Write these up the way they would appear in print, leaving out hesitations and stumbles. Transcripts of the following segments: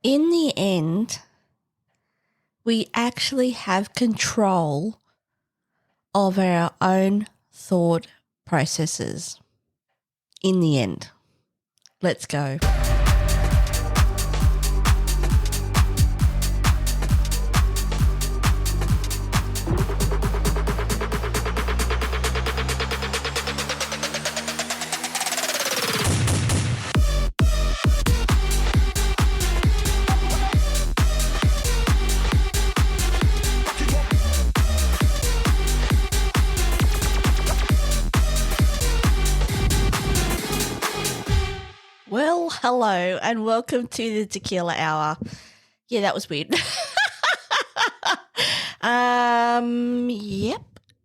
in the end, we actually have control of our own thought processes. In the end. Let's go. Well, hello and welcome to the Tequila Hour. Yeah, that was weird. Yep,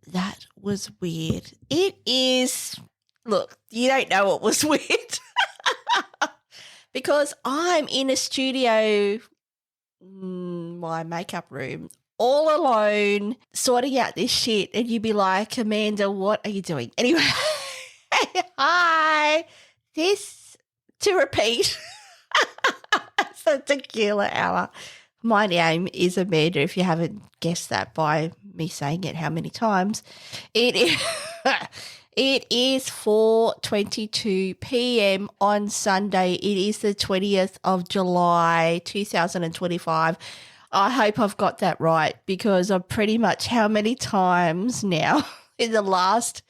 that was weird. It is, look, you don't know what was weird because I'm in a studio, my makeup room, all alone, sorting out this shit, and you'd be like, Amanda, what are you doing? Anyway, hi, to repeat, it's the Tequila Hour. My name is Amanda, if you haven't guessed that by me saying it how many times. It is 4:22 p.m. on Sunday. It is the 20th of July, 2025. I hope I've got that right because I'm pretty much how many times now in the last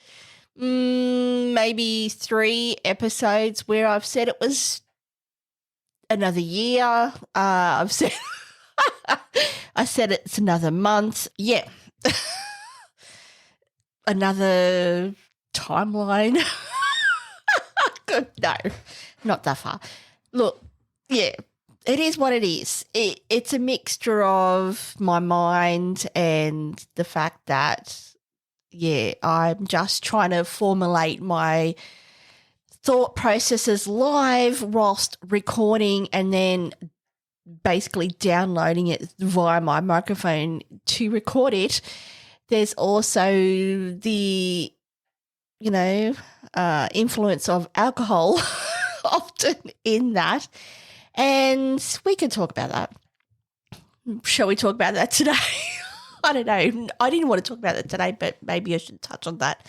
maybe 3 episodes where I've said it was another year. I've said I said it's another month. Yeah. Another timeline. No, not that far. Look, yeah, it is what it is. It's a mixture of my mind and the fact that I'm just trying to formulate my thought processes live whilst recording and then basically downloading it via my microphone to record it. There's also the, influence of alcohol often in that. And we can talk about that. Shall we talk about that today? I don't know. I didn't want to talk about it today, but maybe I should touch on that.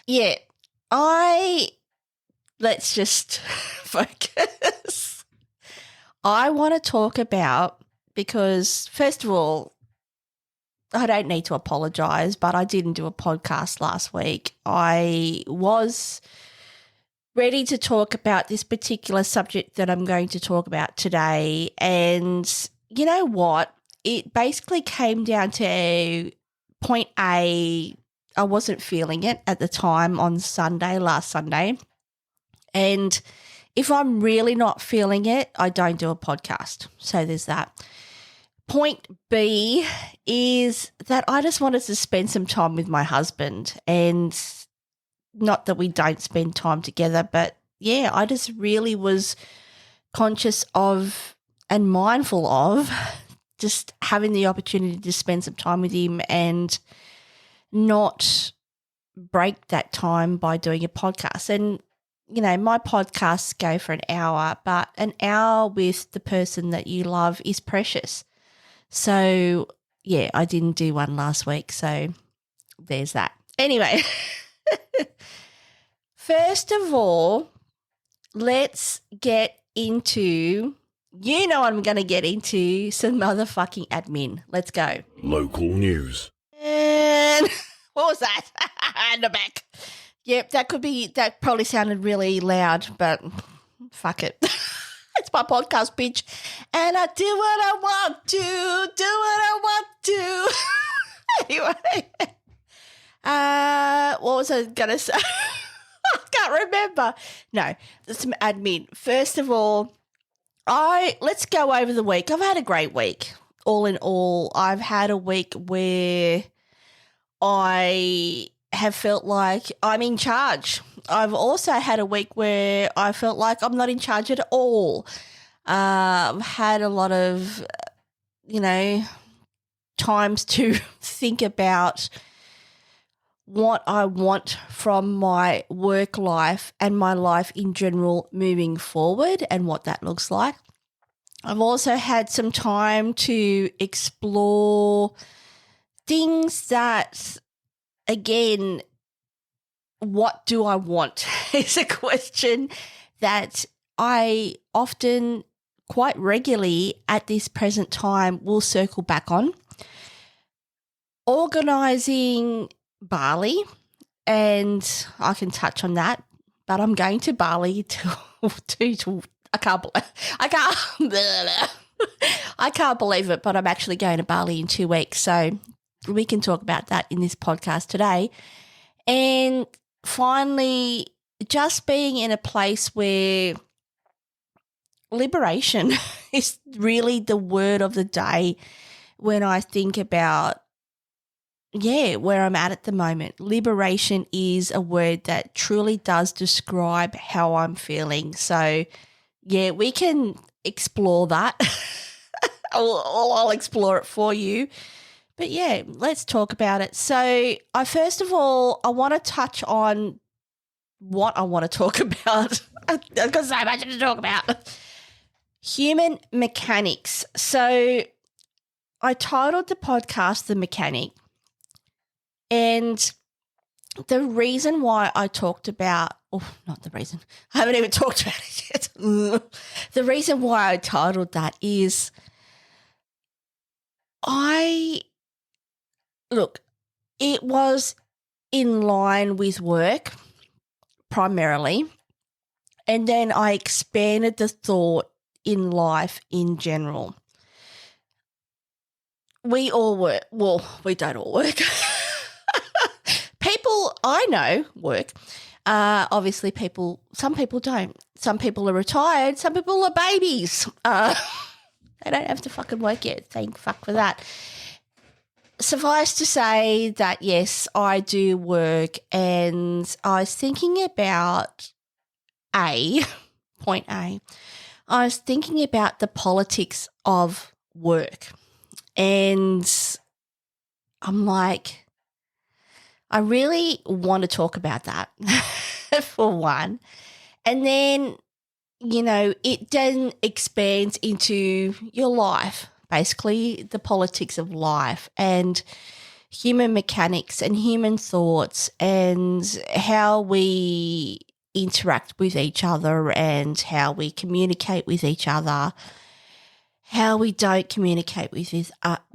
Yeah, let's just focus. I want to talk about, because first of all, I don't need to apologise, but I didn't do a podcast last week. I was ready to talk about this particular subject that I'm going to talk about today, and you know what? It basically came down to point A. I wasn't feeling it at the time on last Sunday. And if I'm really not feeling it, I don't do a podcast. So there's that. Point B is that I just wanted to spend some time with my husband, and not that we don't spend time together, but yeah, I just really was conscious of and mindful of just having the opportunity to spend some time with him and not break that time by doing a podcast. And, my podcasts go for an hour, but an hour with the person that you love is precious. So, yeah, I didn't do one last week, so there's that. Anyway, first of all, let's get into... I'm going to get into some motherfucking admin. Let's go. Local news. And what was that? In the back. Yep, that probably sounded really loud, but fuck it. It's my podcast, bitch. And I do what I want to, Anyway. What was I going to say? I can't remember. No, some admin. First of all, let's go over the week. I've had a great week. All in all, I've had a week where I have felt like I'm in charge. I've also had a week where I felt like I'm not in charge at all. I've had a lot of, times to think about what I want from my work life and my life in general moving forward and what that looks like. I've also had some time to explore things that, again, what do I want is a question that I often, quite regularly at this present time, will circle back on. Organising Bali, and I can touch on that, but I'm going to Bali I can't believe it, but I'm actually going to Bali in 2 weeks, so we can talk about that in this podcast today. And finally, just being in a place where liberation is really the word of the day when I think about, where I'm at the moment. Liberation is a word that truly does describe how I'm feeling. So, we can explore that. I'll explore it for you. But let's talk about it. So first of all, I want to touch on what I want to talk about. I've got so much to talk about. Human mechanics. So I titled the podcast The Mechanic. And the reason why I talked about, not the reason, I haven't even talked about it yet. The reason why I titled that is it was in line with work primarily, and then I expanded the thought in life in general. We all work. Well, we don't all work. People I know work. Obviously, some people don't. Some people are retired. Some people are babies. They don't have to fucking work yet. Thank fuck for that. Suffice to say that, yes, I do work, and I was thinking about point A, I was thinking about the politics of work, and I'm like, I really want to talk about that for one. And then, it then expands into your life, basically the politics of life and human mechanics and human thoughts and how we interact with each other and how we communicate with each other, how we don't communicate with each other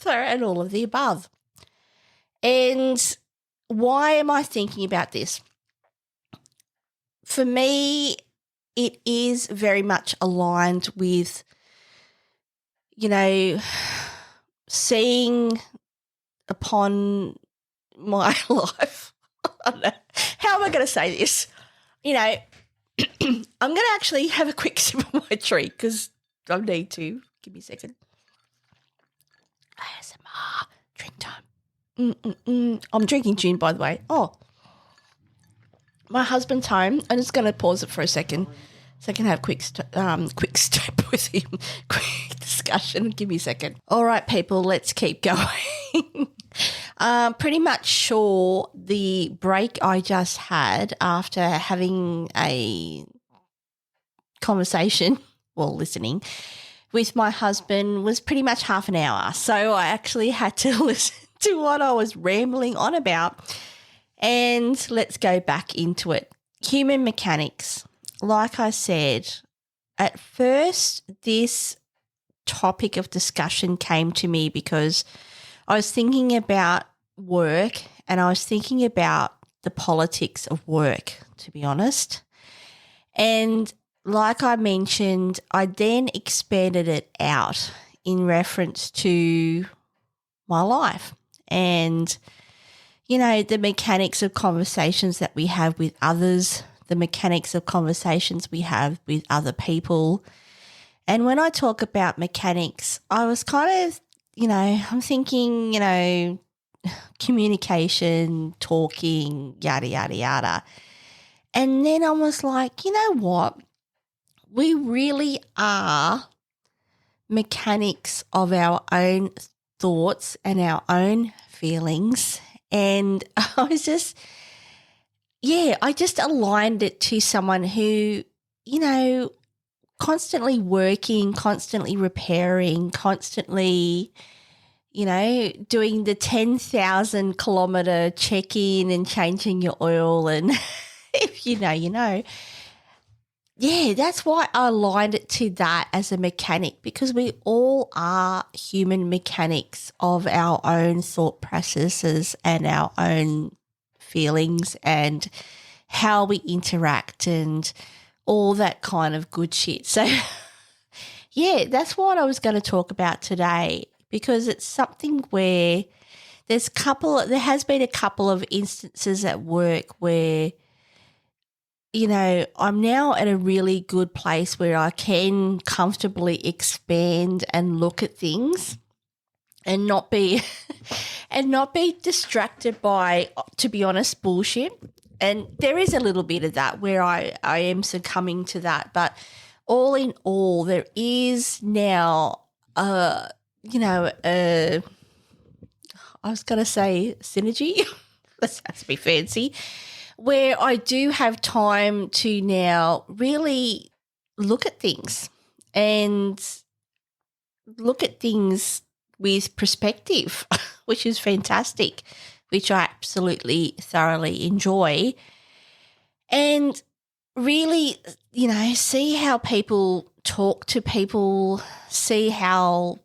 and all of the above. And why am I thinking about this? For me, it is very much aligned with, seeing upon my life. I don't know. How am I going to say this? I'm going to actually have a quick sip of my treat because I need to. Give me a second. ASMR, drink time. I'm drinking gin, by the way. Oh, my husband's home. I'm just going to pause it for a second so I can have quick step with him, quick discussion. Give me a second. All right, people, let's keep going. Pretty much sure the break I just had after having a conversation, listening, with my husband was pretty much half an hour. So I actually had to listen to what I was rambling on about. And let's go back into it. Human mechanics. Like I said, at first this topic of discussion came to me because I was thinking about work and I was thinking about the politics of work, to be honest. And like I mentioned, I then expanded it out in reference to my life and the mechanics of conversations that we have with others, the mechanics of conversations we have with other people. And when I talk about mechanics, I was kind of, I'm thinking, communication, talking, yada, yada, yada. And then I was like, you know what? We really are mechanics of our own thoughts and our own feelings. And I was just, I just aligned it to someone who, constantly working, constantly repairing, constantly, doing the 10,000 kilometre check-in and changing your oil, and if you know, you know. Yeah, that's why I aligned it to that as a mechanic, because we all are human mechanics of our own thought processes and our own feelings and how we interact and all that kind of good shit. So, yeah, that's what I was going to talk about today, because it's something where there has been a couple of instances at work where, I'm now at a really good place where I can comfortably expand and look at things and not be distracted by, to be honest, bullshit. And there is a little bit of that where I am succumbing to that. But all in all, there is now, I was going to say synergy. That has to be fancy. Where I do have time to now really look at things and look at things with perspective, which is fantastic, which I absolutely thoroughly enjoy. And really, see how people talk to people, see how,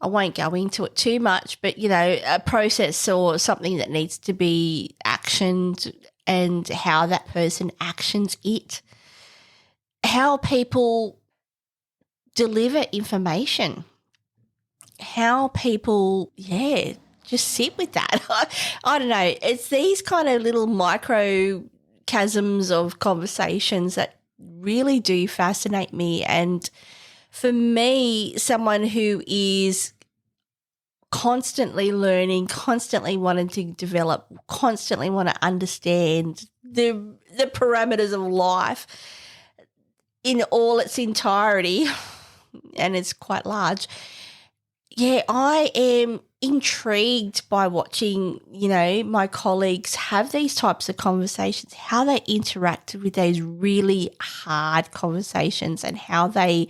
I won't go into it too much, but, a process or something that needs to be actioned and how that person actions it, how people deliver information, how people, just sit with that. I don't know. It's these kind of little microcosms of conversations that really do fascinate me. And for me, someone who is constantly learning, constantly wanting to develop, constantly want to understand the parameters of life in all its entirety, and it's quite large. Yeah, I am intrigued by watching, my colleagues have these types of conversations, how they interact with those really hard conversations and how they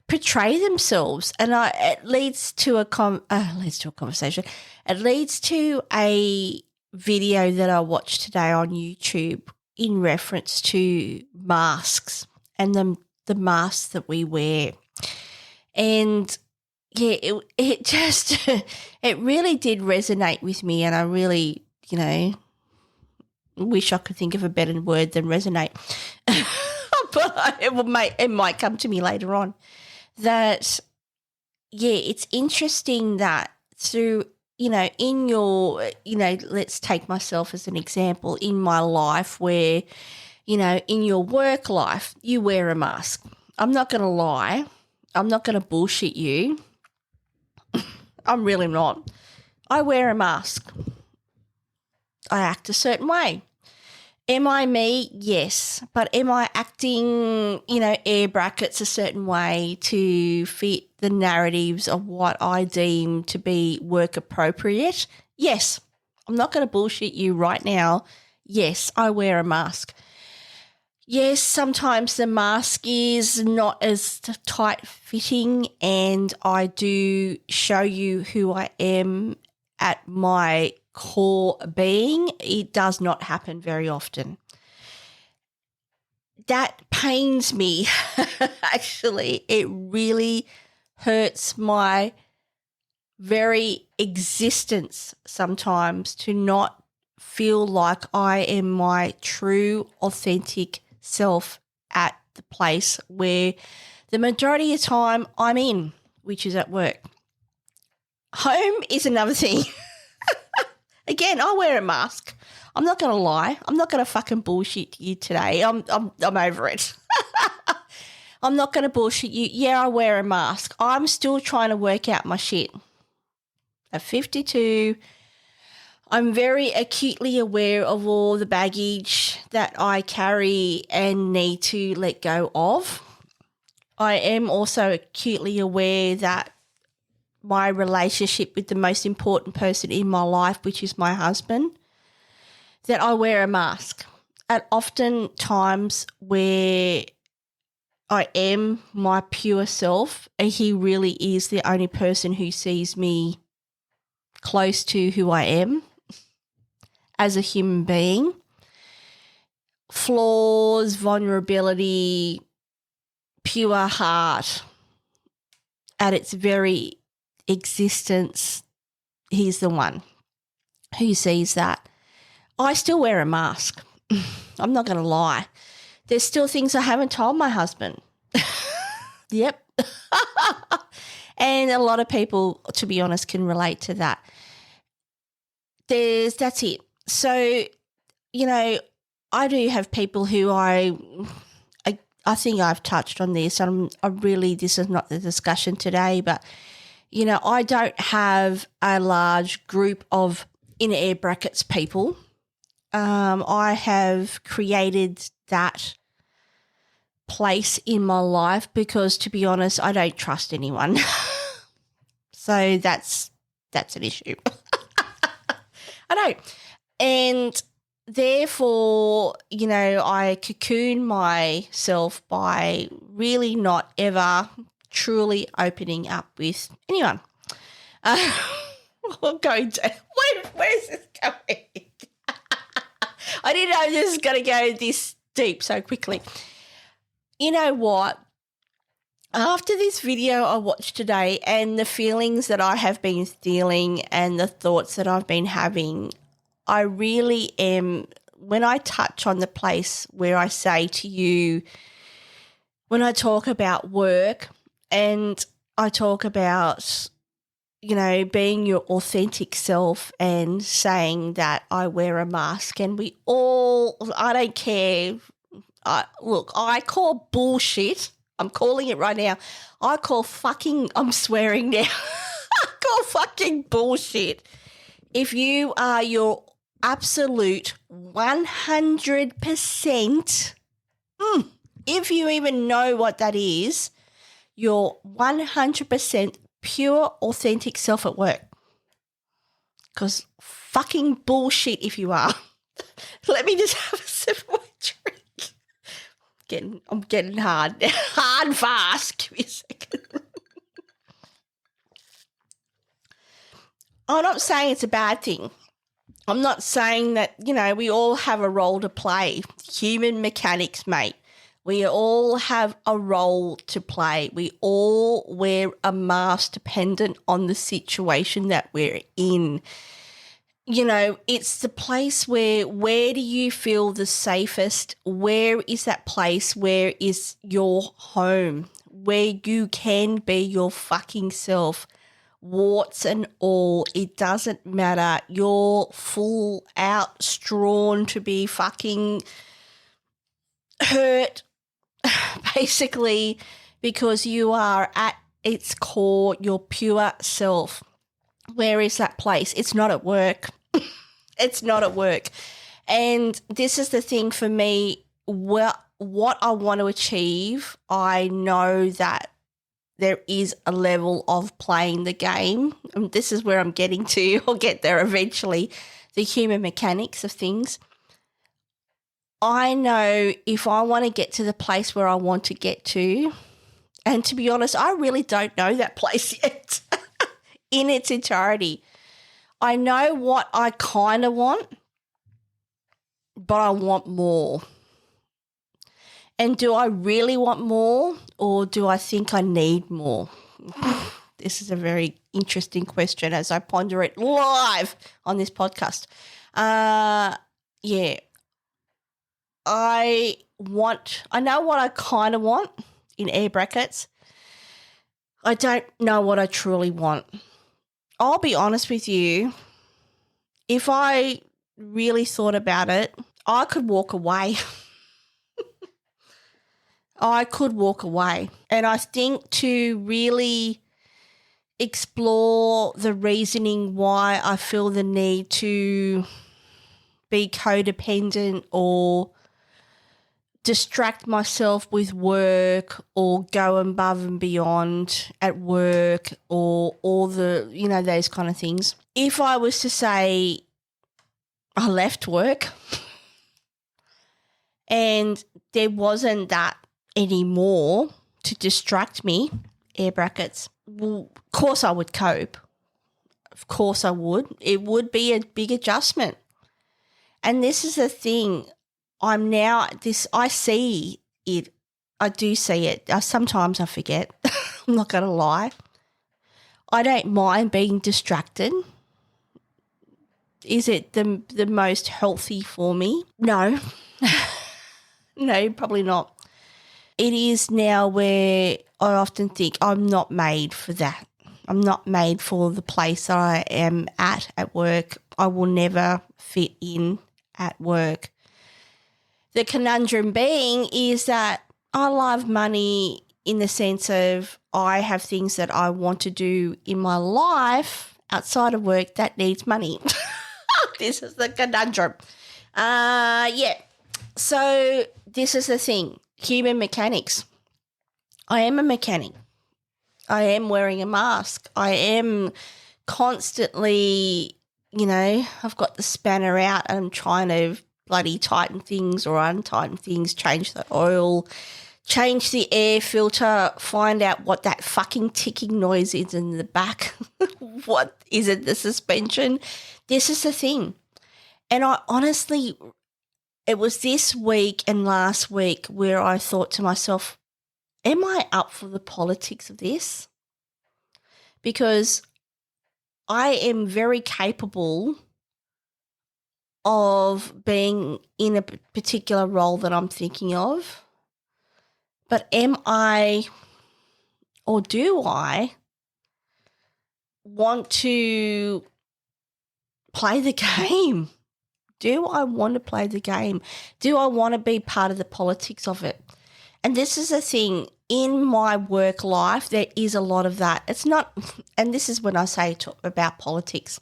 portray themselves. And it leads to a conversation. It leads to a video that I watched today on YouTube in reference to masks and the masks that we wear. And yeah, it just it really did resonate with me, and I really, wish I could think of a better word than resonate. But it might come to me later on. That, it's interesting that through, in your, let's take myself as an example, in my life where, in your work life, you wear a mask. I'm not going to lie. I'm not going to bullshit you. I'm really not. I wear a mask. I act a certain way. Am I me? Yes. But am I acting, air brackets a certain way to fit the narratives of what I deem to be work appropriate? Yes. I'm not going to bullshit you right now. Yes, I wear a mask. Yes, sometimes the mask is not as tight fitting, and I do show you who I am at my core being. It does not happen very often. That pains me, actually. It really hurts my very existence sometimes to not feel like I am my true, authentic self at the place where the majority of the time I'm in, which is at work. Home is another thing. Again, I wear a mask. I'm not going to lie. I'm not going to fucking bullshit you today. I'm over it. I'm not going to bullshit you. Yeah, I wear a mask. I'm still trying to work out my shit. At 52, I'm very acutely aware of all the baggage that I carry and need to let go of. I am also acutely aware that my relationship with the most important person in my life, which is my husband, that I wear a mask. And often times where I am my pure self, and he really is the only person who sees me close to who I am as a human being. Flaws, vulnerability, pure heart, at its very existence, he's the one who sees that. I still wear a mask. I'm not going to lie. There's still things I haven't told my husband. Yep. And a lot of people, to be honest, can relate to that. That's it. So, you know, I do have people who I think I've touched on this, and this is not the discussion today, but, you know, I don't have a large group of, in air brackets, people. I have created that place in my life because, to be honest, I don't trust anyone. So that's an issue. I don't. And therefore, you know, I cocoon myself by really not ever truly opening up with anyone. I'm going to, where's this going? I didn't know this was going to go this deep so quickly. You know what? After this video I watched today and the feelings that I have been feeling and the thoughts that I've been having, I really am, when I touch on the place where I say to you, when I talk about work and I talk about, you know, being your authentic self and saying that I wear a mask, and we all, I don't care. Look, I call bullshit. I'm calling it right now. I'm swearing now. I call fucking bullshit. If you are your absolute 100%, if you even know what that is, your 100% pure, authentic self at work. Because fucking bullshit if you are. Let me just have a sip of my drink. I'm getting hard and fast. Give me a second. I'm not saying it's a bad thing. I'm not saying that, you know, we all have a role to play. Human mechanics, mate. We all have a role to play. We all wear a mask dependent on the situation that we're in. You know, it's the place where do you feel the safest? Where is that place? Where is your home? Where you can be your fucking self, warts and all. It doesn't matter. You're full out strawn to be fucking hurt, basically, because you are at its core your pure self. Where is that place? It's not at work. It's not at work. And this is the thing for me, what I want to achieve, I know that there is a level of playing the game. And this is where I'm getting to. I'll get there eventually, the human mechanics of things. I know if I want to get to the place where I want to get to, and to be honest, I really don't know that place yet. In its entirety. I know what I kind of want, but I want more. And do I really want more, or do I think I need more? This is a very interesting question as I ponder it live on this podcast. Yeah. I know what I kind of want, in air brackets. I don't know what I truly want. I'll be honest with you, if I really thought about it, I could walk away. I could walk away. And I think to really explore the reasoning why I feel the need to be codependent or distract myself with work or go above and beyond at work or all the, you know, those kind of things. If I was to say I left work and there wasn't that anymore to distract me, air brackets, well, of course I would cope. Of course I would. It would be a big adjustment. And this is the thing. I see it. I do see it. Sometimes I forget. I'm not going to lie. I don't mind being distracted. Is it the most healthy for me? No. No, probably not. It is now where I often think I'm not made for that. I'm not made for the place that I am at work. I will never fit in at work. The conundrum being is that I love money in the sense of I have things that I want to do in my life outside of work that needs money. This is the conundrum. Yeah. So this is the thing. Human mechanics. I am a mechanic. I am wearing a mask. I am constantly, I've got the spanner out and I'm trying to bloody tighten things or untighten things, change the oil, change the air filter, find out what that fucking ticking noise is in the back. What is it, the suspension? This is the thing. And I honestly, it was this week and last week where I thought to myself, am I up for the politics of this? Because I am very capable of being in a particular role that I'm thinking of. But am I, or do I want to play the game? Do I want to play the game? Do I want to be part of the politics of it? And this is the thing, in my work life, there is a lot of that. It's not, and this is when I say about politics,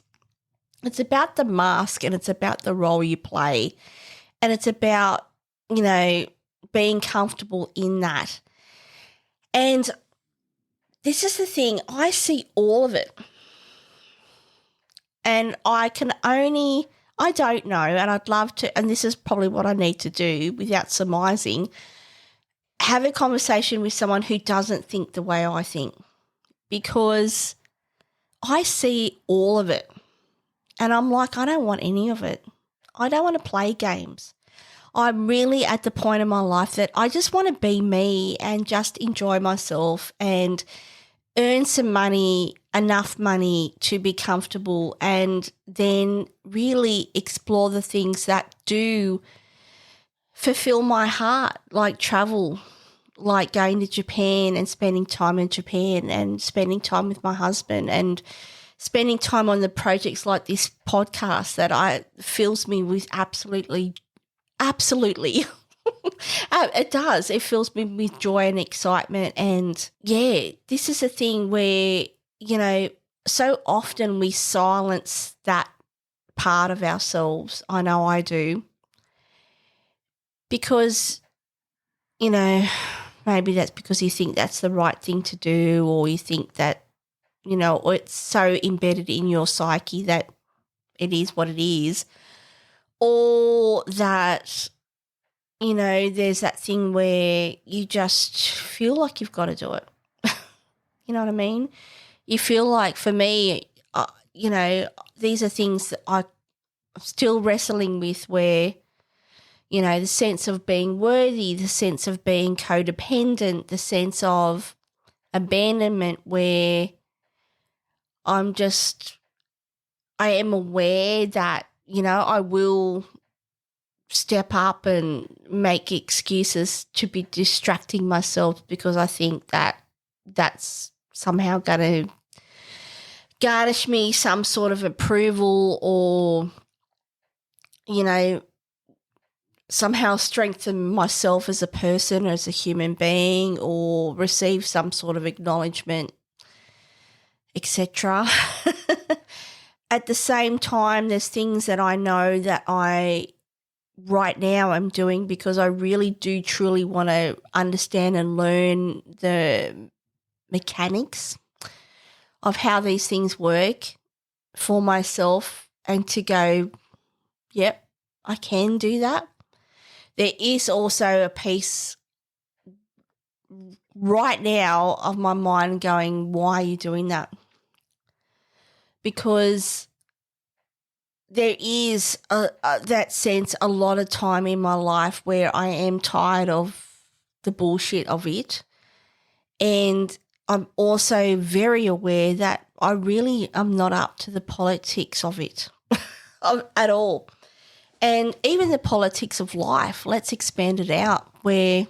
it's about the mask and it's about the role you play. And it's about, being comfortable in that. And this is the thing, I see all of it. And I don't know, and I'd love to, and this is probably what I need to do without surmising, have a conversation with someone who doesn't think the way I think, because I see all of it and I'm like, I don't want any of it. I don't want to play games. I'm really at the point in my life that I just want to be me and just enjoy myself and earn some money, enough money to be comfortable, and then really explore the things that do fulfill my heart, like travel, like going to Japan and spending time in Japan and spending time with my husband and spending time on the projects like this podcast that fills me with absolutely. It does. It fills me with joy and excitement. And yeah, this is a thing where, so often we silence that part of ourselves. I know I do. Because, maybe that's because you think that's the right thing to do, or you think that, or it's so embedded in your psyche that it is what it is, or that, there's that thing where you just feel like you've got to do it. You know what I mean? You feel like, for me, these are things that I'm still wrestling with, where, the sense of being worthy, the sense of being codependent, the sense of abandonment, where I am aware that, I will step up and make excuses to be distracting myself because I think that that's somehow going to garnish me some sort of approval, or, somehow strengthen myself as a person, as a human being, or receive some sort of acknowledgement, etc. At the same time, there's things that I know that right now I'm doing because I really do truly want to understand and learn the mechanics of how these things work for myself, and to go, yep, I can do that. There is also a piece right now of my mind going, why are you doing that? Because there is that sense a lot of time in my life where I am tired of the bullshit of it. And I'm also very aware that I really am not up to the politics of it at all. And even the politics of life, let's expand it out, where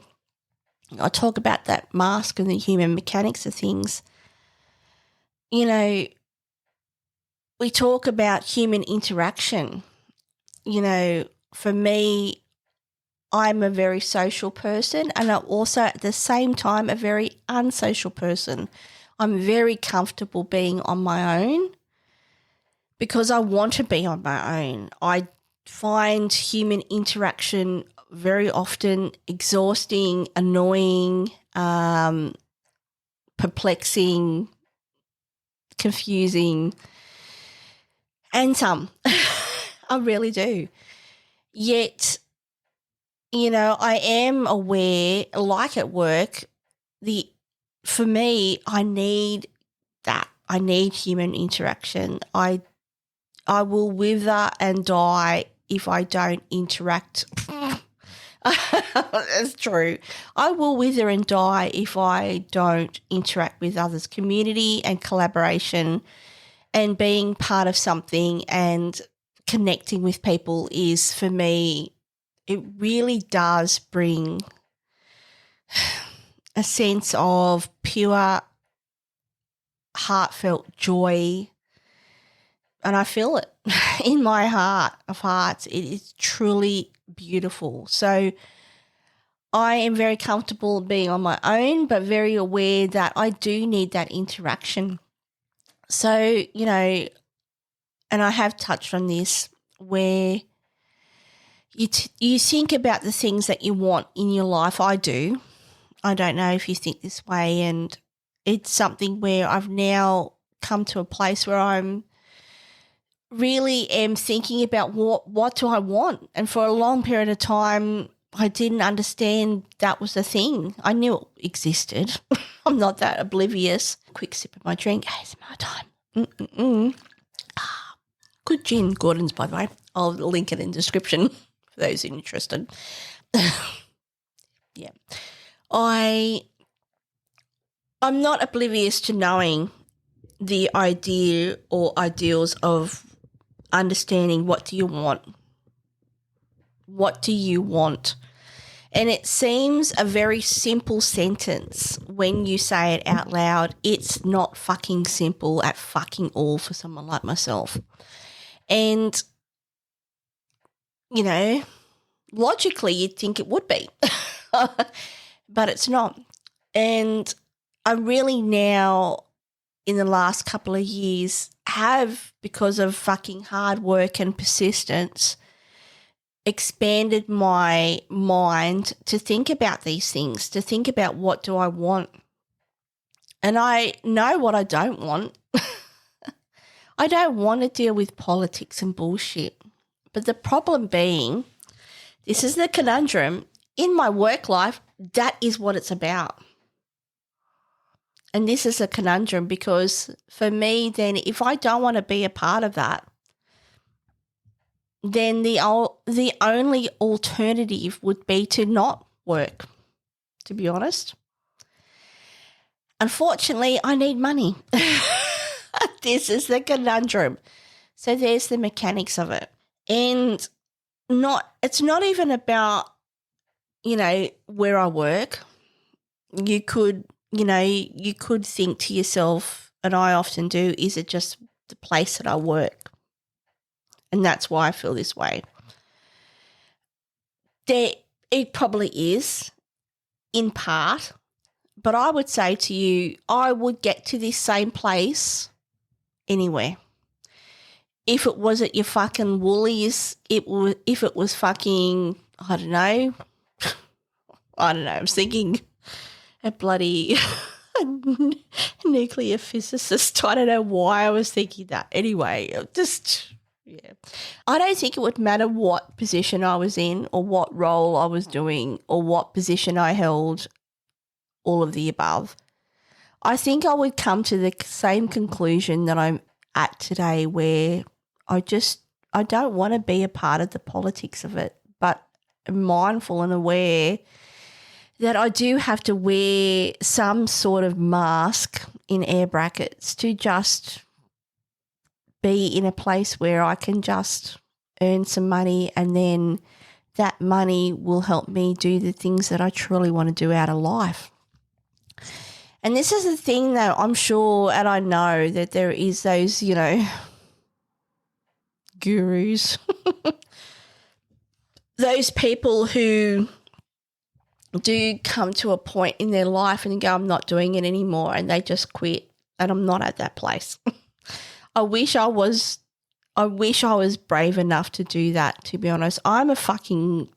I talk about that mask and the human mechanics of things. You know, we talk about human interaction. You know, for me, I'm a very social person, and I'm also at the same time a very unsocial person. I'm very comfortable being on my own because I want to be on my own. I find human interaction very often exhausting, annoying, perplexing, confusing, and some. I really do. Yet, you know, I am aware, like at work, for me, I need that. I need human interaction. I will wither and die if I don't interact. That's true. I will wither and die if I don't interact with others. Community and collaboration and being part of something and connecting with people is, for me, it really does bring a sense of pure, heartfelt joy. And I feel it in my heart of hearts. It is truly beautiful. So I am very comfortable being on my own, but very aware that I do need that interaction. So, you know, and I have touched on this, where you think about the things that you want in your life. I do. I don't know if you think this way, and it's something where I've now come to a place where I'm really am thinking about what do I want. And for a long period of time, I didn't understand that was a thing. I knew it existed. I'm not that oblivious. Quick sip of my drink. ASMR time. Good gin, Gordon's, by the way. I'll link it in the description for those interested. Yeah. I'm not oblivious to knowing the idea or ideals of understanding what do you want. What do you want? And it seems a very simple sentence when you say it out loud. It's not fucking simple at fucking all for someone like myself. And, you know, logically you'd think it would be, but it's not. And I really now, in the last couple of years, have, because of fucking hard work and persistence, expanded my mind to think about these things, to think about what do I want. And I know what I don't want. I don't want to deal with politics and bullshit. But the problem being, this is the conundrum, in my work life, that is what it's about. And this is a conundrum because for me, then, if I don't want to be a part of that, then the only alternative would be to not work, to be honest. Unfortunately, I need money. This is the conundrum. So there's the mechanics of it. And it's not even about, you know, where I work. You could think to yourself, and I often do, is it just the place that I work? And that's why I feel this way. It probably is, in part, but I would say to you, I would get to this same place anywhere. If it was at your fucking Woolies, if it was fucking, I don't know, I was thinking a bloody nuclear physicist. I don't know why I was thinking that. Anyway, yeah. I don't think it would matter what position I was in or what role I was doing or what position I held. all of the above. I think I would come to the same conclusion that I'm at today, where I don't want to be a part of the politics of it, but mindful and aware that I do have to wear some sort of mask in air brackets to just be in a place where I can just earn some money, and then that money will help me do the things that I truly want to do out of life. And this is the thing that I'm sure, and I know that there is those, gurus, those people who do come to a point in their life and go, I'm not doing it anymore, and they just quit. And I'm not at that place. I wish I was brave enough to do that, to be honest. I'm a fucking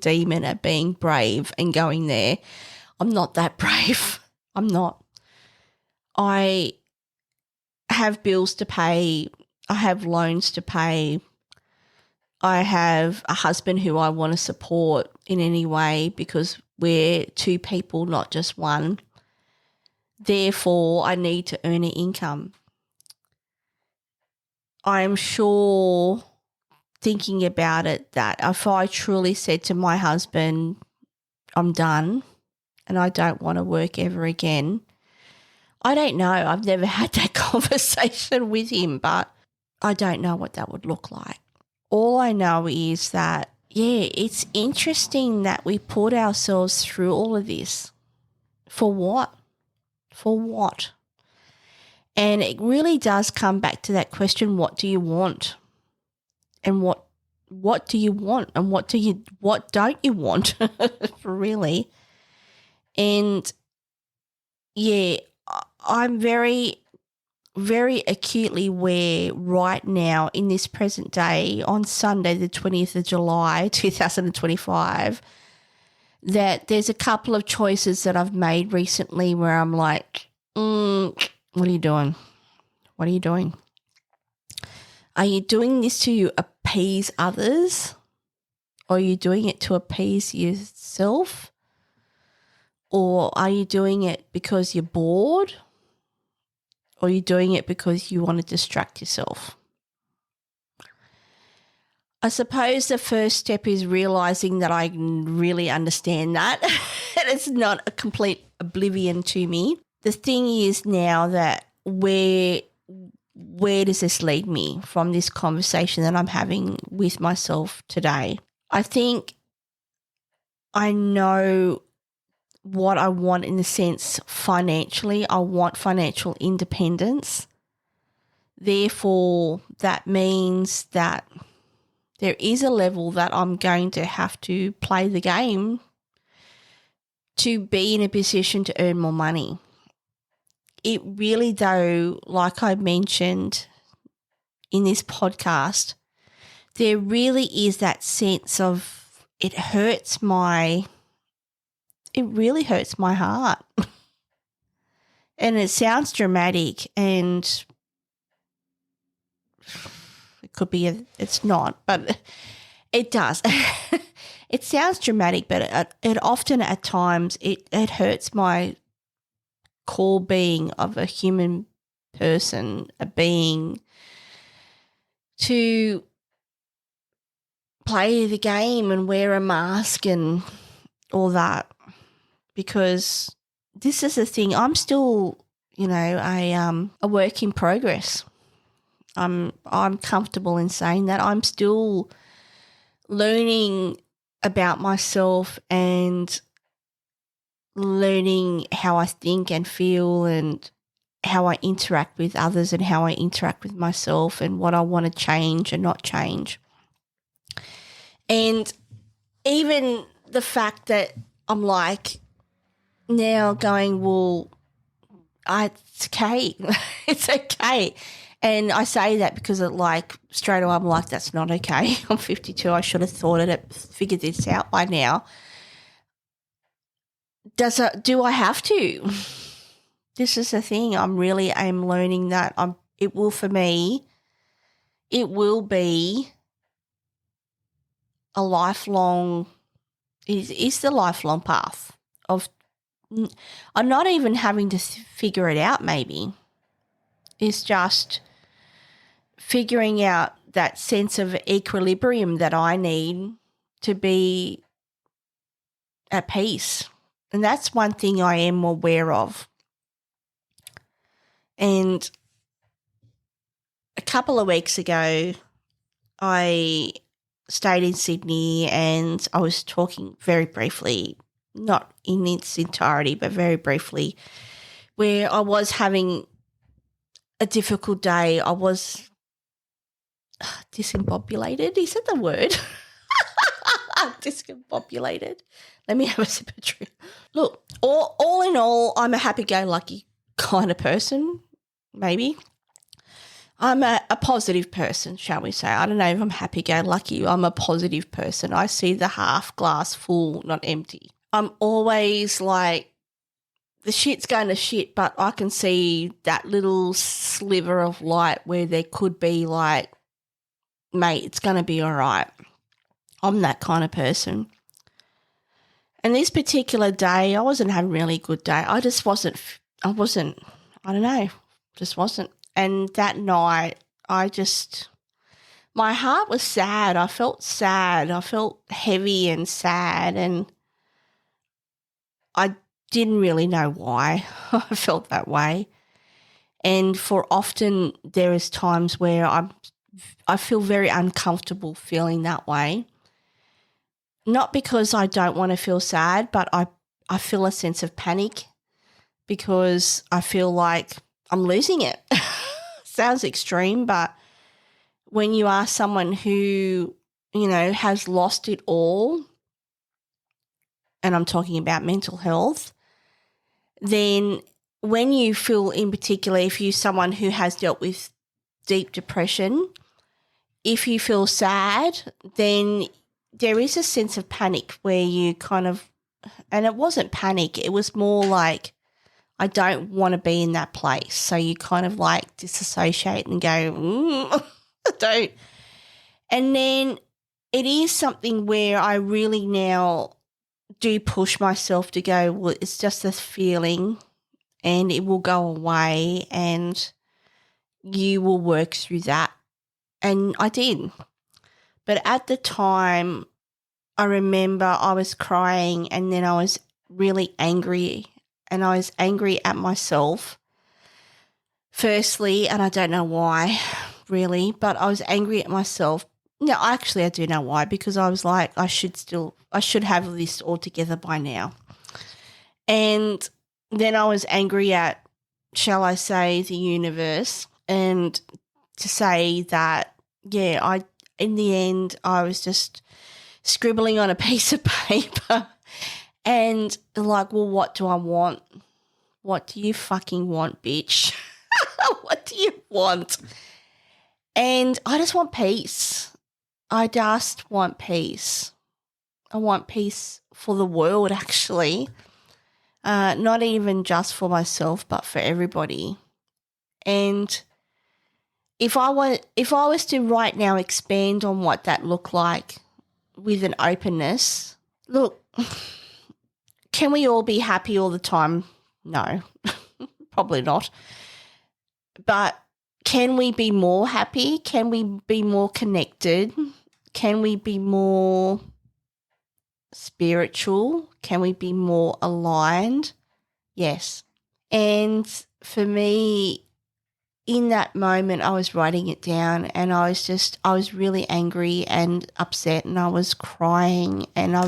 demon at being brave and going there. I'm not that brave. I'm not. I have bills to pay. I have loans to pay. I have a husband who I want to support in any way, because we're two people, not just one. Therefore, I need to earn an income. I'm sure, thinking about it, that if I truly said to my husband, I'm done and I don't want to work ever again, I don't know. I've never had that conversation with him, but I don't know what that would look like. All I know is that, it's interesting that we put ourselves through all of this. For what? For what? And it really does come back to that question, what do you want? And what do you want? And what don't you want? Really? And I'm very, very acutely aware right now in this present day, on Sunday, the 20th of July, 2025, that there's a couple of choices that I've made recently where I'm like, what are you doing? What are you doing? Are you doing this to appease others? Or are you doing it to appease yourself? Or are you doing it because you're bored? Or are you doing it because you want to distract yourself? I suppose the first step is realising that I really understand that. And it's not a complete oblivion to me. The thing is now that where does this lead me from this conversation that I'm having with myself today? I think I know what I want in the sense financially. I want financial independence. Therefore, that means that there is a level that I'm going to have to play the game to be in a position to earn more money. It really, though, like I mentioned in this podcast, there really is that sense of it really hurts my heart. And it sounds dramatic, and it could be, it's not, but it does. It sounds dramatic, but it often at times it hurts my core being of a human person, a being, to play the game and wear a mask and all that, because this is the thing. I'm still, a work in progress. I'm comfortable in saying that. I'm still learning about myself and learning how I think and feel and how I interact with others and how I interact with myself and what I want to change and not change. And even the fact that I'm like now going, well, it's okay. It's okay. And I say that because straight away I'm like, that's not okay. I'm 52. I should have thought of it, figured this out by now. Do I have to? This is the thing. I'm learning that it will be a lifelong, is the lifelong path of I'm not even having to figure it out maybe. It's just figuring out that sense of equilibrium that I need to be at peace. And that's one thing I am aware of. And a couple of weeks ago, I stayed in Sydney and I was talking very briefly, not in its entirety, but very briefly, where I was having a difficult day. I was discombobulated. Is that the word? Discombobulated. Let me have a sip of drink. Look, all in all, I'm a happy-go-lucky kind of person, maybe. I'm a positive person, shall we say. I don't know if I'm happy-go-lucky. I'm a positive person. I see the half glass full, not empty. I'm always like, the shit's going to shit, but I can see that little sliver of light where there could be like, mate, it's going to be all right. I'm that kind of person. And this particular day, I wasn't having a really good day. I don't know, just wasn't. And that night, my heart was sad. I felt sad. I felt heavy and sad, and I didn't really know why I felt that way. And for often there is times where I feel very uncomfortable feeling that way. Not because I don't want to feel sad, but I feel a sense of panic because I feel like I'm losing it. Sounds extreme, but when you are someone who, has lost it all, and I'm talking about mental health, then when you feel, in particular, if you're someone who has dealt with deep depression, if you feel sad, then there is a sense of panic where you kind of, and it wasn't panic, it was more like, I don't want to be in that place. So you kind of like disassociate and go, I don't. And then it is something where I really now do push myself to go, well, it's just a feeling and it will go away and you will work through that. And I did. But at the time, I remember I was crying and then I was really angry, and I was angry at myself firstly, and I don't know why really, but I was angry at myself. No, actually I do know why, because I was like, I should have this all together by now. And then I was angry at, shall I say, the universe, and to say that, in the end I was just scribbling on a piece of paper and like, well, what do I want? What do you fucking want, bitch? What do you want? And I just want peace. I just want peace. I want peace for the world, actually. Not even just for myself, but for everybody. And if I was to right now expand on what that looked like with an openness, look, can we all be happy all the time? No, probably not. But can we be more happy? Can we be more connected? Can we be more spiritual? Can we be more aligned? Yes. And for me, in that moment, I was writing it down and I was really angry and upset, and I was crying, and I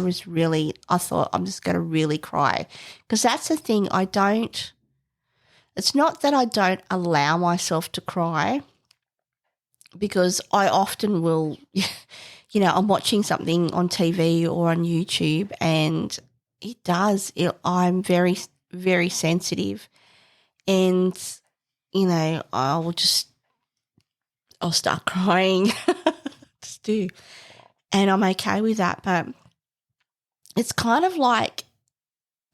thought I'm just going to really cry, because that's the thing. It's not that I don't allow myself to cry, because I often will, I'm watching something on TV or on YouTube, and I'm very, very sensitive, and I'll start crying, just do, and I'm okay with that. But it's kind of like,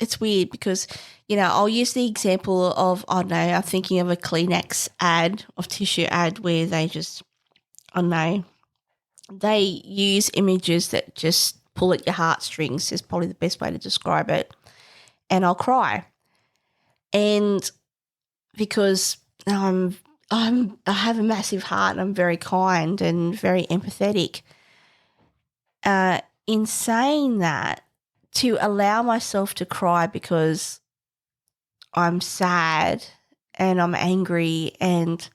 it's weird because, I'll use the example of, I don't know, I'm thinking of a Kleenex tissue ad where they just, I don't know, they use images that just pull at your heartstrings is probably the best way to describe it. and I'll cry. And because I have a massive heart and I'm very kind and very empathetic. In saying that, to allow myself to cry because I'm sad and I'm angry and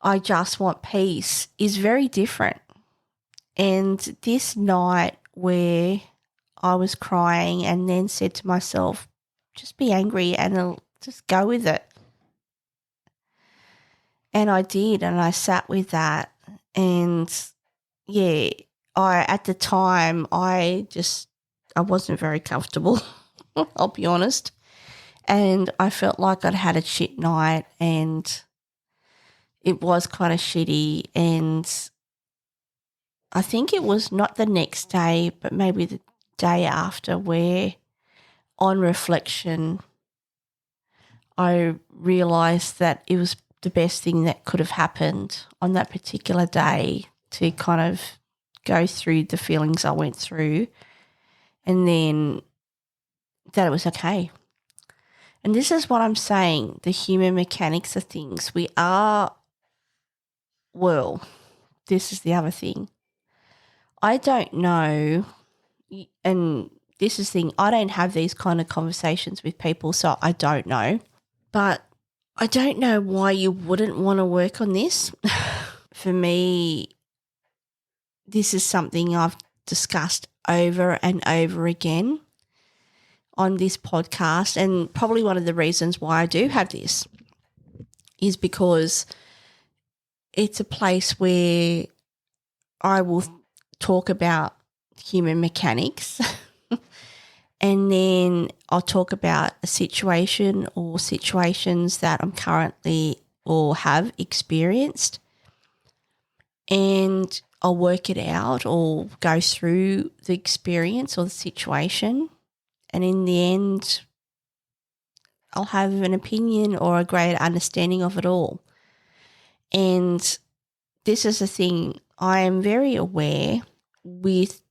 I just want peace is very different. And this night where I was crying and then said to myself, just be angry and I'll just go with it. And I did, and I sat with that. And yeah, at the time, I wasn't very comfortable, I'll be honest. And I felt like I'd had a shit night and it was kind of shitty. And I think it was not the next day, but maybe the day after, where on reflection, I realised that it was the best thing that could have happened on that particular day to kind of go through the feelings I went through, and then that it was okay. And this is what I'm saying, the human mechanics of things. This is the other thing. I don't know, and this is the thing, I don't have these kind of conversations with people, so I don't know. But I don't know why you wouldn't want to work on this. For me, this is something I've discussed over and over again on this podcast, and probably one of the reasons why I do have this is because it's a place where I will talk about human mechanics and then I'll talk about a situation or situations that I'm currently or have experienced, and I'll work it out or go through the experience or the situation, and in the end I'll have an opinion or a greater understanding of it all. And this is the thing, I am very aware with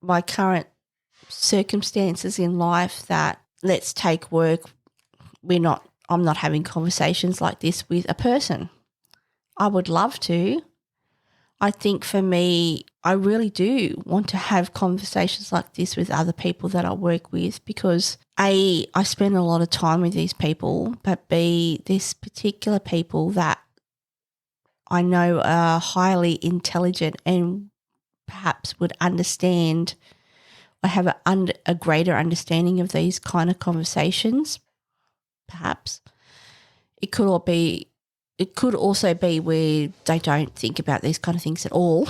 my current circumstances in life that, let's take work, I'm not having conversations like this with a person. I would love to. I think for me, I really do want to have conversations like this with other people that I work with because A, I spend a lot of time with these people, but B, this particular people that I know are highly intelligent and perhaps would understand, I have a greater understanding of these kind of conversations, perhaps. It could also be where they don't think about these kind of things at all.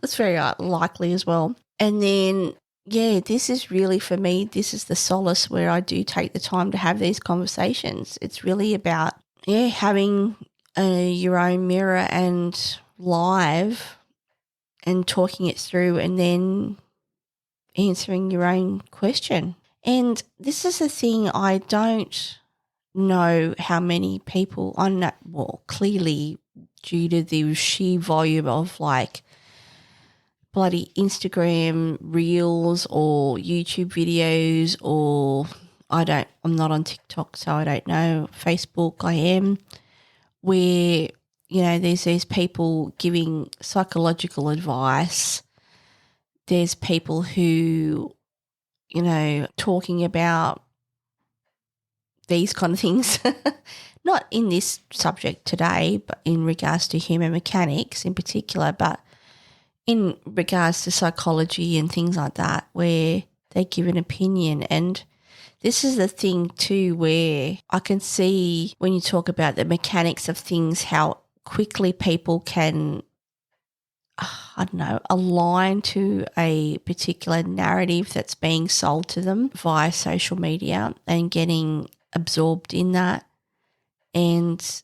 It's very likely as well. And then, yeah, this is really, for me, this is the solace where I do take the time to have these conversations. It's really about, having your own mirror and live and talking it through and then answering your own question. And this is the thing, I don't know how many people on that, clearly due to the sheer volume of like bloody Instagram reels or YouTube videos, or I'm not on TikTok, so I don't know. Facebook, I am, where, there's these people giving psychological advice. There's people who, talking about these kind of things, not in this subject today, but in regards to human mechanics in particular, but in regards to psychology and things like that, where they give an opinion. And this is the thing too, where I can see when you talk about the mechanics of things, how quickly people can, align to a particular narrative that's being sold to them via social media and getting absorbed in that, and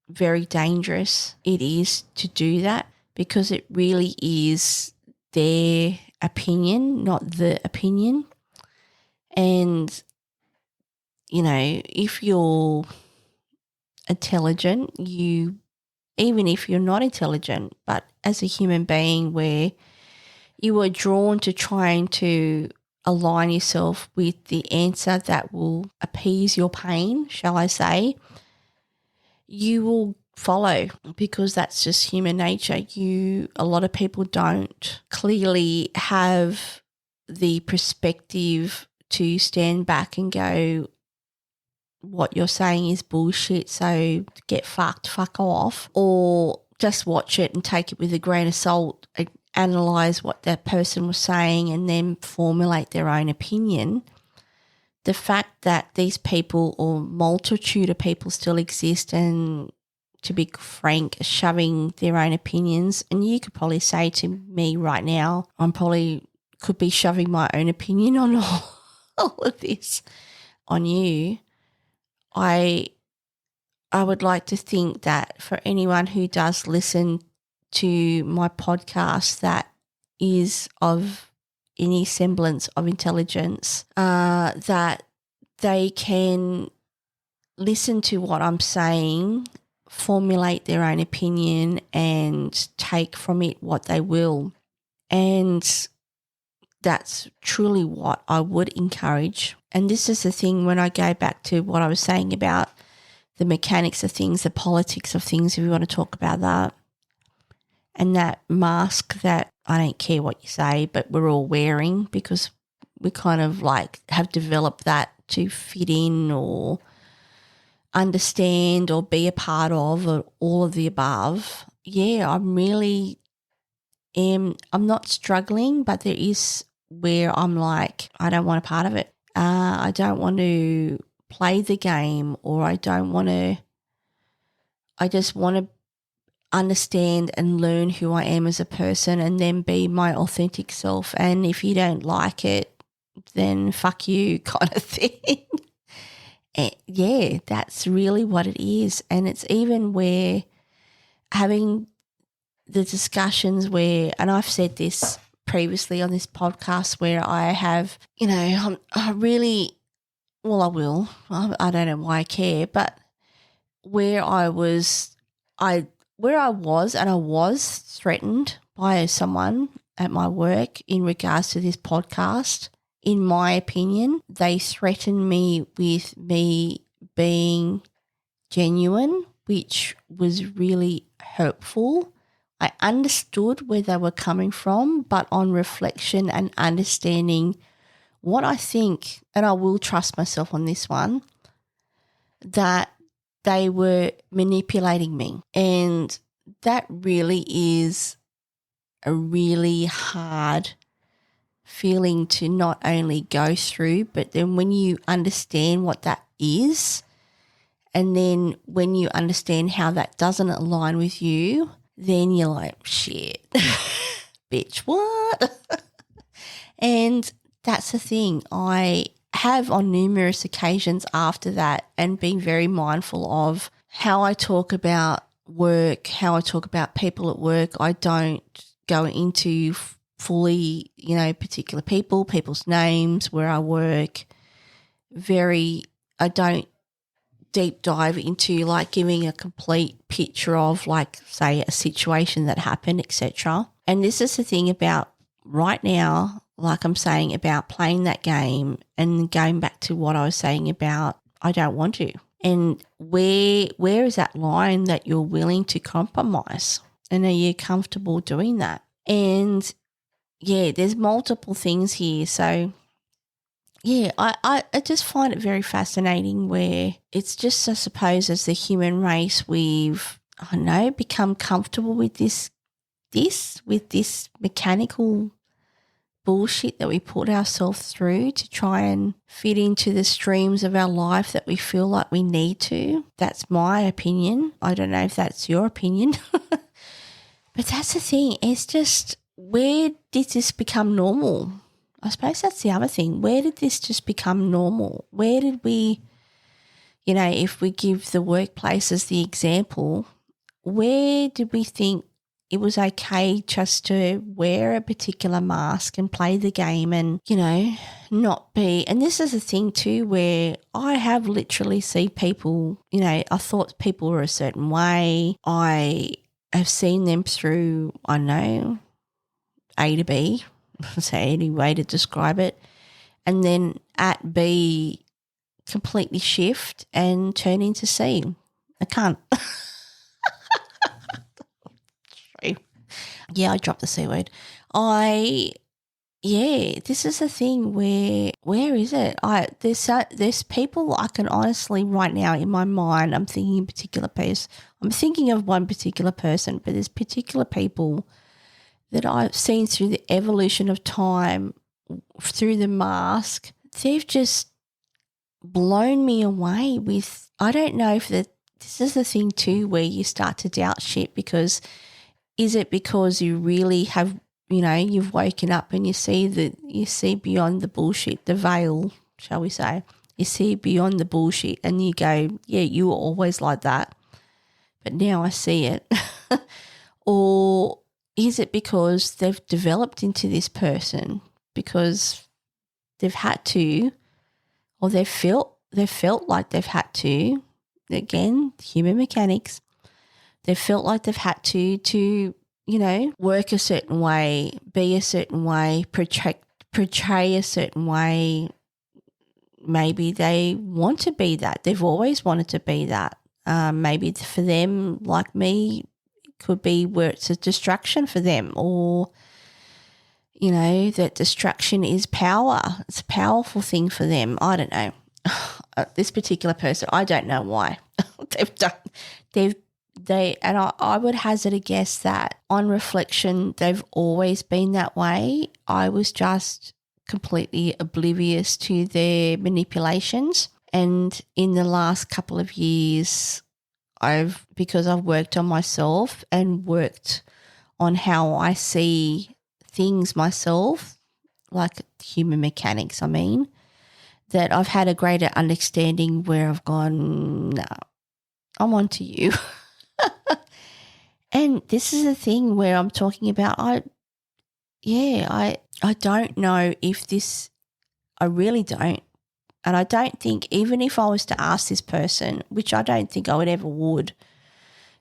very dangerous it is to do that because it really is their opinion, not the opinion. And, if you're intelligent, even if you're not intelligent, but as a human being where you are drawn to trying to align yourself with the answer that will appease your pain, shall I say, you will follow, because that's just human nature. A lot of people don't clearly have the perspective to stand back and go, what you're saying is bullshit, so get fucked, fuck off, or just watch it and take it with a grain of salt, analyse what that person was saying and then formulate their own opinion. The fact that these people, or multitude of people, still exist, and to be frank, shoving their own opinions, and you could probably say to me right now, I'm probably could be shoving my own opinion on all of this on you. I would like to think that for anyone who does listen to my podcast that is of any semblance of intelligence, that they can listen to what I'm saying, formulate their own opinion and take from it what they will. And that's truly what I would encourage. And this is the thing, when I go back to what I was saying about the mechanics of things, the politics of things, if you want to talk about that, and that mask that I don't care what you say, but we're all wearing because we kind of like have developed that to fit in or understand or be a part of, or all of the above. Yeah, I'm not struggling, but there is where I'm like, I don't want a part of it. I don't want to play the game, or I just want to understand and learn who I am as a person and then be my authentic self. And if you don't like it, then fuck you, kind of thing. Yeah, that's really what it is. And it's even where having the discussions where, and I've said this previously on this podcast, where I have, I will. I don't know why I care, but where I was threatened by someone at my work in regards to this podcast. In my opinion, they threatened me with me being genuine, which was really hurtful. I understood where they were coming from, but on reflection and understanding what I think, and I will trust myself on this one, that they were manipulating me. And that really is a really hard feeling to not only go through, but then when you understand what that is, and then when you understand how that doesn't align with you, then you're like, shit, bitch, what? And that's the thing. I have on numerous occasions after that, and being very mindful of how I talk about work, how I talk about people at work. I don't go into fully, particular people's names, where I work. I don't deep dive into like giving a complete picture of like, say, a situation that happened, etc. And this is the thing about right now, like I'm saying about playing that game, and going back to what I was saying about I don't want to. And where is that line that you're willing to compromise? And are you comfortable doing that? And yeah, there's multiple things here. So yeah, I just find it very fascinating where it's just, I suppose, as the human race, we've, become comfortable with this mechanical bullshit that we put ourselves through to try and fit into the streams of our life that we feel like we need to. That's my opinion. I don't know if that's your opinion. But that's the thing. It's just, where did this become normal? I suppose that's the other thing. Where did this just become normal? Where did we, if we give the workplace as the example, where did we think it was okay just to wear a particular mask and play the game and, not be. And this is a thing too where I have literally seen people, I thought people were a certain way. I have seen them through, A to B, say any way to describe it. and then at B completely shift and turn into C. I can't. Yeah, I dropped the C word. This is a thing where is it? There's people I can honestly right now in my mind, I'm thinking of one particular person, but there's particular people that I've seen through the evolution of time, through the mask. They've just blown me away with, I don't know if this is the thing too where you start to doubt shit, because is it because you really have, you've woken up and you see beyond the bullshit, the veil, shall we say. You see beyond the bullshit and you go, yeah, you were always like that, but now I see it. Or is it because they've developed into this person because they've had to, or they've felt like they've had to, again, human mechanics, they've felt like they've had to, work a certain way, be a certain way, portray a certain way. Maybe they want to be that. They've always wanted to be that. Maybe for them, like me, it could be where it's a distraction for them, or, that distraction is power. It's a powerful thing for them. I don't know. This particular person, I don't know why. I would hazard a guess that on reflection, they've always been that way. I was just completely oblivious to their manipulations. And in the last couple of years, because I've worked on myself and worked on how I see things myself, like human mechanics, that I've had a greater understanding where I've gone, no, I'm on to you. And this is the thing where I'm talking about, I don't know if this, I really don't. And I don't think, even if I was to ask this person, which I don't think I would ever would,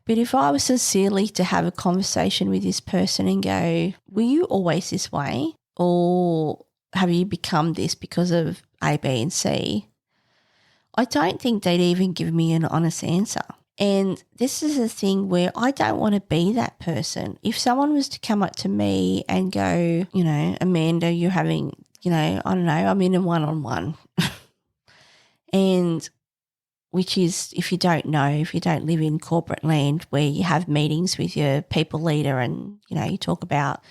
but if I was sincerely to have a conversation with this person and go, were you always this way? Or have you become this because of A, B, and C? I don't think they'd even give me an honest answer. And this is a thing where I don't want to be that person. If someone was to come up to me and go, Amanda, you're having, I don't know, I'm in a one-on-one. And which is, if you don't live in corporate land where you have meetings with your people leader and, you talk about,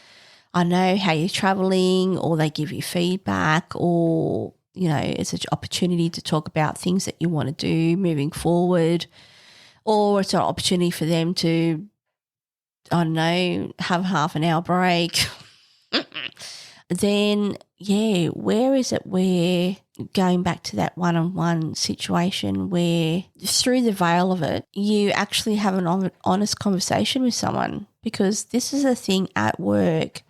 I know how you're traveling, or they give you feedback, or, it's an opportunity to talk about things that you want to do moving forward. Or it's an opportunity for them to, I don't know, have half an hour break. Then, where is it where going back to that one-on-one situation where through the veil of it, you actually have an honest conversation with someone? Because this is a thing at work.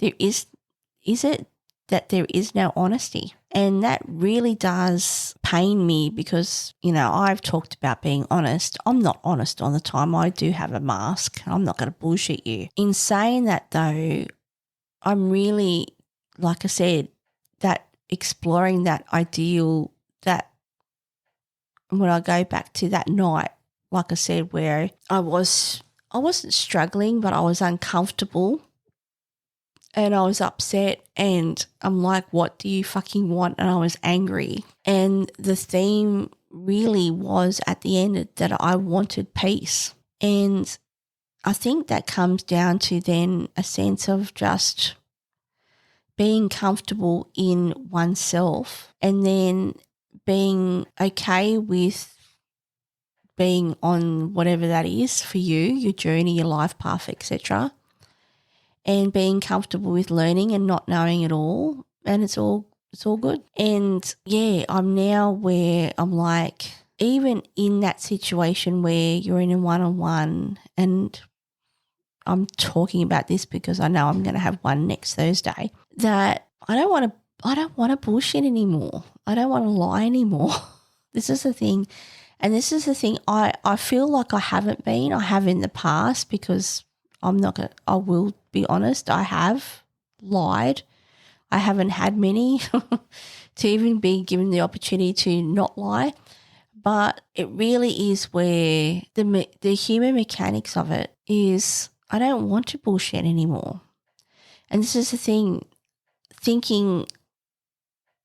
Is it that there is no honesty? And that really does pain me because, I've talked about being honest. I'm not honest all the time. I do have a mask. I'm not going to bullshit you. In saying that though, I'm really, like I said, that exploring that ideal, that when I go back to that night, like I said, where I wasn't struggling, but I was uncomfortable. And I was upset and I'm like, what do you fucking want? And I was angry. And the theme really was at the end that I wanted peace. And I think that comes down to then a sense of just being comfortable in oneself and then being okay with being on whatever that is for you, your journey, your life path, etc., and being comfortable with learning and not knowing it all, and it's all good. And I'm now where I'm like, even in that situation where you're in a one-on-one, and I'm talking about this because I know I'm going to have one next Thursday, that I don't want to bullshit anymore. I don't want to lie anymore. This is the thing. And this is the thing I feel like I haven't been. I have in the past because I will be honest, I have lied. I haven't had many to even be given the opportunity to not lie. But it really is where the human mechanics of it is, I don't want to bullshit anymore. And this is the thing, thinking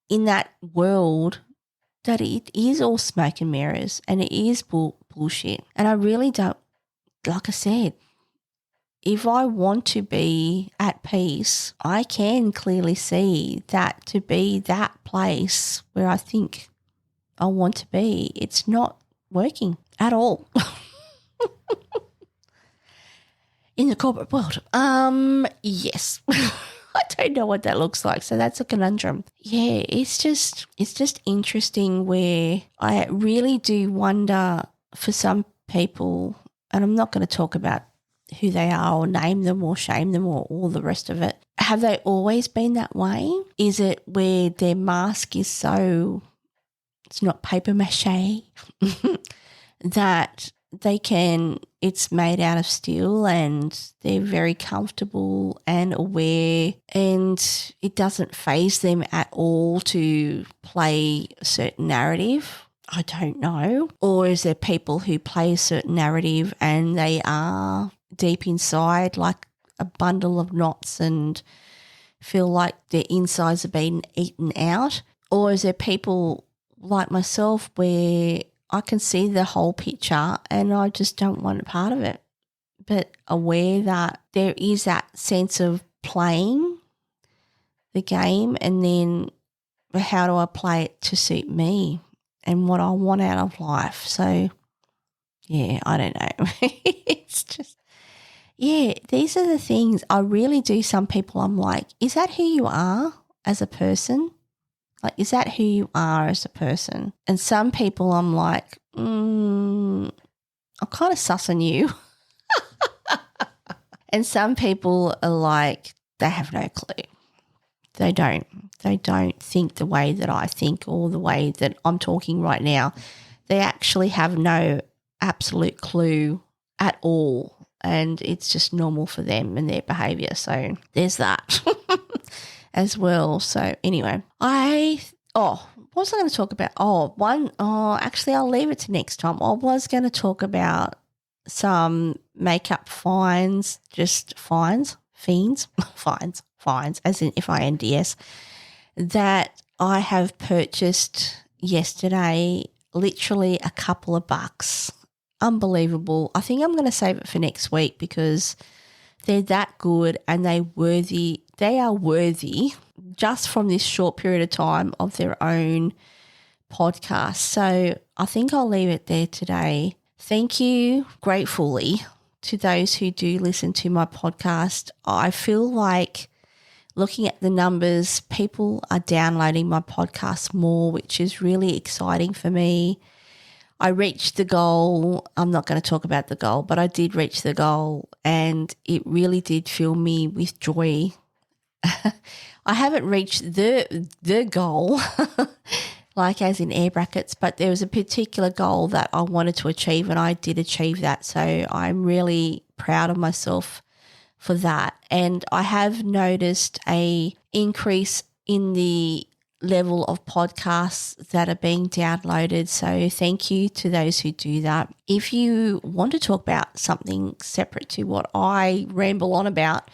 in that world that it is all smoke and mirrors and it is bullshit. And I really don't, like I said, if I want to be at peace, I can clearly see that to be that place where I think I want to be, it's not working at all. In the corporate world. Yes. I don't know what that looks like. So that's a conundrum. Yeah, it's just interesting where I really do wonder for some people, and I'm not going to talk about who they are or name them or shame them or all the rest of it. Have they always been that way? Is it where their mask is so, it's not paper mache, that it's made out of steel and they're very comfortable and aware and it doesn't faze them at all to play a certain narrative? I don't know. Or is there people who play a certain narrative and they are deep inside like a bundle of knots and feel like their insides are being eaten out? Or is there people like myself where I can see the whole picture and I just don't want a part of it, but aware that there is that sense of playing the game and then how do I play it to suit me and what I want out of life. So, yeah, I don't know. It's just, yeah, these are the things I really do. Some people I'm like, is that who you are as a person? Like, is that who you are as a person? And some people I'm like, I'm kind of sus on you. And some people are like, they have no clue. They don't think the way that I think or the way that I'm talking right now. They actually have no absolute clue at all. And it's just normal for them and their behaviour. So there's that. As well. So anyway, what was I going to talk about? Actually I'll leave it to next time. I was going to talk about some makeup fines, just fines, as in FINDS, that I have purchased yesterday, literally a couple of bucks. Unbelievable. I think I'm going to save it for next week because they're that good and they are worthy just from this short period of time of their own podcast. So I think I'll leave it there today. Thank you gratefully to those who do listen to my podcast. I feel like looking at the numbers, people are downloading my podcast more, which is really exciting for me. I reached the goal. I'm not going to talk about the goal, but I did reach the goal and it really did fill me with joy. I haven't reached the goal, like as in air brackets, but there was a particular goal that I wanted to achieve and I did achieve that. So I'm really proud of myself for that. And I have noticed a increase in the level of podcasts that are being downloaded. So thank you to those who do that. If you want to talk about something separate to what I ramble on about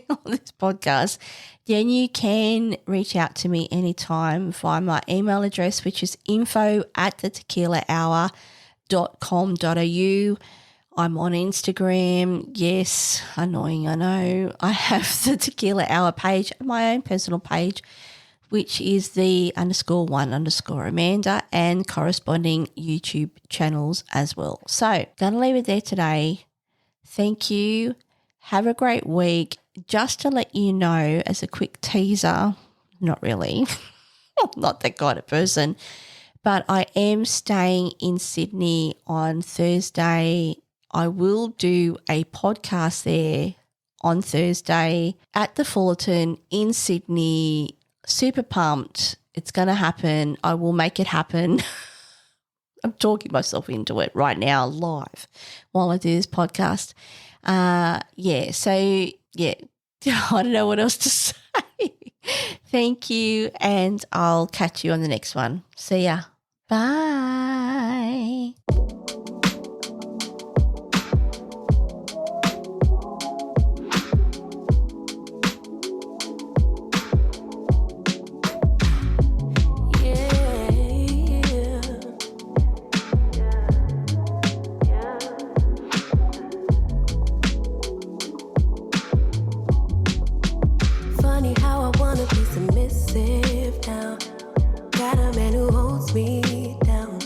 on this podcast, then you can reach out to me anytime via my email address, which is info@thetequilahour.com.au. I'm on Instagram. Yes, annoying, I know. I have the Tequila Hour page, my own personal page, which is the _1_Amanda and corresponding YouTube channels as well. So, gonna leave it there today. Thank you. Have a great week. Just to let you know, as a quick teaser, not really, I'm not that kind of person, but I am staying in Sydney on Thursday. I will do a podcast there on Thursday at the Fullerton in Sydney. Super pumped. It's going to happen. I will make it happen. I'm talking myself into it right now live while I do this podcast. I don't know what else to say. Thank you, and I'll catch you on the next one. See ya. Bye. Funny how I wanna be submissive now. Got a man who holds me down.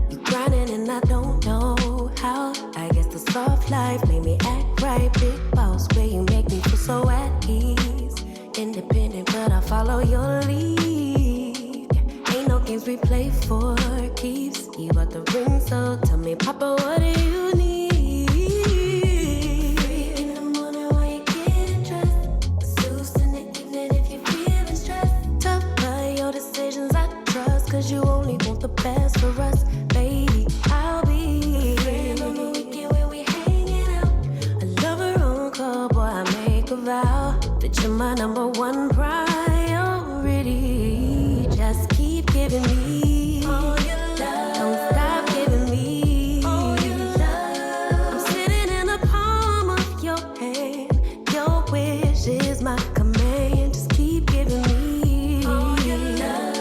You grinding and I don't know how. I guess the soft life made me act right. Big boss, where you make me feel so at ease. Independent, but I follow your lead. Ain't no games we play for keeps. You got the ring, so tell me, Papa, what do you need? Cause you only want the best for us, baby. I'll be friend on the weekend when we hanging out. A lover on call, boy, I make a vow that you're my number one priority. Just keep giving me all your love. Don't stop giving me all your love. I'm sitting in the palm of your hand. Your wish is my command. Just keep giving me all your love.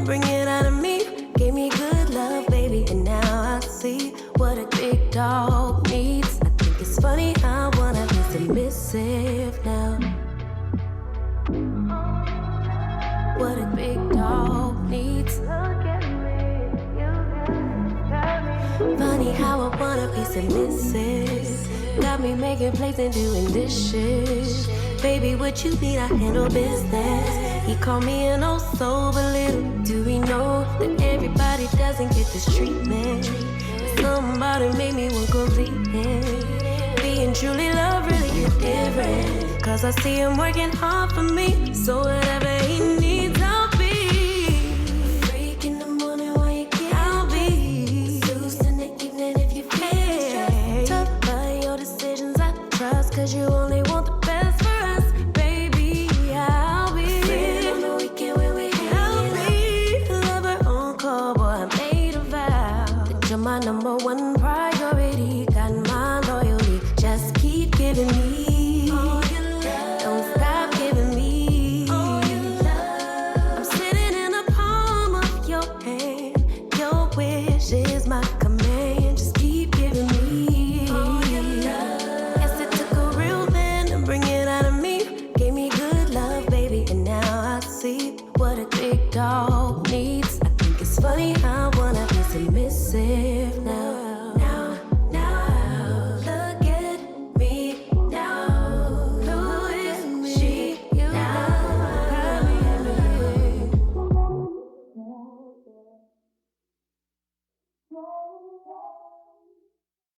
Bring it out of me, gave me good love, baby, and now I see what a big dog needs. I think it's funny I wanna be submissive now. What a big dog needs. Funny how I wanna be submissive. Got me making plates and doing dishes. Baby, what you need, I handle business. He called me an old soul, but little do we know that everybody doesn't get this treatment. Somebody made me want completeness. Being truly loved really is different. Cause I see him working hard for me. So whatever he needs, I'll be. Freak in the morning while you get I'll be. Zeus in the evening if you feel stressed. Tough by your decisions, I trust. Cause you only want the best for us, baby. I'll be. Friend on the weekend when we hanging out. Lover on call, boy, I made a vow that you're my number one priority. Got my loyalty. Just keep giving me all your love. Don't stop giving me all your love. I'm sitting in the palm of your hand. Your wish is my command. Just keep giving me all your love. Guess it took a real man to bring it out of me. Gave me good love, baby, and now I see what a big dog needs. I think it's funny I wanna be submissive.